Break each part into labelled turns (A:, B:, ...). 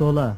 A: 16।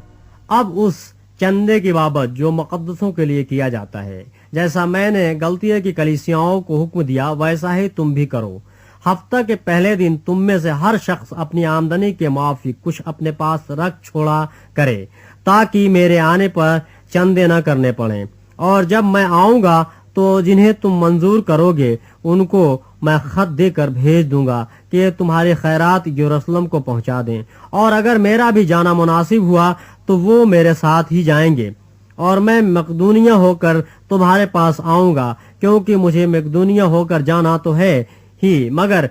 A: अब उस चंदे की बाबत जो मुकद्दसों के लिए किया जाता है, जैसा मैंने गलतिया की कलीसियाओं को हुक्म दिया वैसा ही तुम भी करो। हफ्ता के पहले दिन तुम में से हर शख्स अपनी आमदनी के मुआफिक कुछ अपने पास रख छोड़ा करे, ताकि मेरे आने पर चंदे न करने पड़े। और जब मैं आऊंगा तो जिन्हें तुम मंजूर करोगे उनको मैं खत देकर भेज दूंगा कि तुम्हारे खैरात यरूशलेम को पहुंचा दें। और अगर मेरा भी जाना मुनासिब हुआ तो वो मेरे साथ ही जाएंगे। और मैं मकदूनिया होकर तुम्हारे पास आऊंगा, क्योंकि मुझे मकदूनिया होकर जाना तो है ही, मगर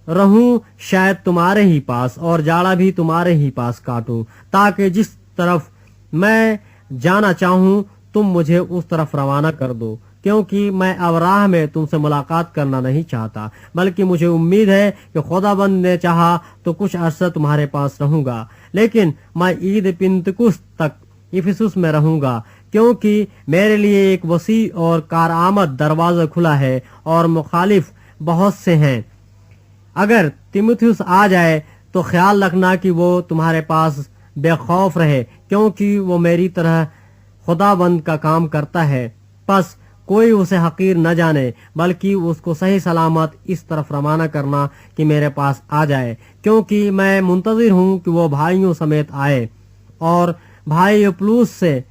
A: रहूं शायद तुम्हारे ही पास और जाड़ा भी तुम्हारे ही पास काटूं, ताकि जिस तरफ मैं जाना चाहूं तुम मुझे उस तरफ रवाना कर दो। क्योंकि मैं अब राह में तुमसे मुलाकात करना नहीं चाहता, बल्कि मुझे उम्मीद है कि खुदाबंद ने चाहा तो कुछ अरसा तुम्हारे पास रहूंगा। लेकिन मैं ईद पिंतकुस्त तक इफिसुस में रहूंगा, क्योंकि मेरे लिए एक वसी और कारआमद दरवाजा खुला है और मुखालिफ बहुत से हैं। अगर तीमुथियुस आ जाए तो ख्याल रखना कि वो तुम्हारे पास बेखौफ रहे, क्योंकि वो मेरी तरह खुदाबंद का काम करता है। बस कोई उसे हकीर न जाने, बल्कि उसको सही सलामत इस तरफ रवाना करना कि मेरे पास आ जाए, क्योंकि मैं मुंतजिर हूँ कि वो भाइयों समेत आए। और भाई यूपुलुस से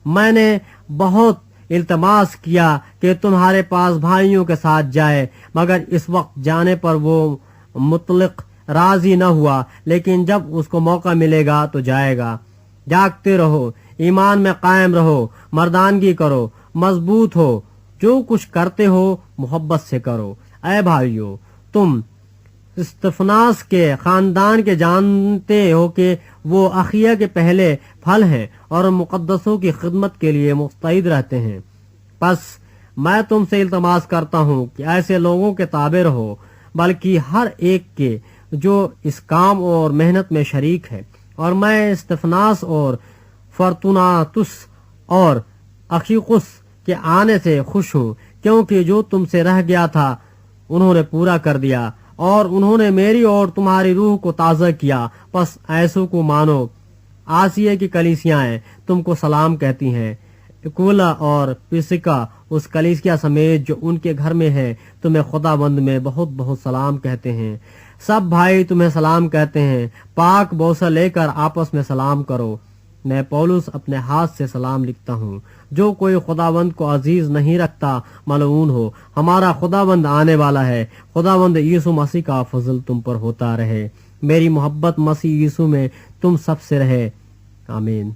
A: मैंने बहुत इल्तमास किया कि तुम्हारे पास भाइयों के साथ जाए, मगर इस वक्त जाने पर वो मुतलक राजी न हुआ। लेकिन जब उसको मौका मिलेगा तो जाएगा। जागते रहो, ईमान में कायम रहो, मर्दानगी करो, मजबूत हो, जो कुछ करते हो मोहब्बत से करो। ऐ भाइयों, तुम इस्तफनास के खानदान के जानते हो कि वो अखिया के पहले फल हैं और मुकद्दसों की खिदमत के लिए मुस्तैद रहते हैं। बस मैं तुमसे इल्तमास करता हूँ कि ऐसे लोगों के ताबे रहो, बल्कि हर एक के जो इस काम और मेहनत में शरीक है। और मैं इस्तफनास और फर्तुनातुस और अखीकुस के आने से खुश हूँ, क्योंकि जो तुमसे रह गया था उन्होंने पूरा कर दिया और उन्होंने मेरी और तुम्हारी रूह को ताज़ा किया। बस ऐसों को मानो। आसिया की कलीसियाएं तुमको सलाम कहती हैं। इकुला और पिसिका उस कलीसिया समेत जो उनके घर में है तुम्हें खुदाबंद में बहुत बहुत सलाम कहते हैं। सब भाई तुम्हें सलाम कहते हैं। पाक बोसा लेकर आपस में सलाम करो। मैं पौलुस अपने हाथ से सलाम लिखता हूँ। जो कोई खुदाबंद को अजीज नहीं रखता मलऊन हो। हमारा खुदाबंद आने वाला है। खुदाबंद यीशु मसीह का फजल तुम पर होता रहे। मेरी मोहब्बत मसीह यीशु में तुम सब से रहे। आमीन।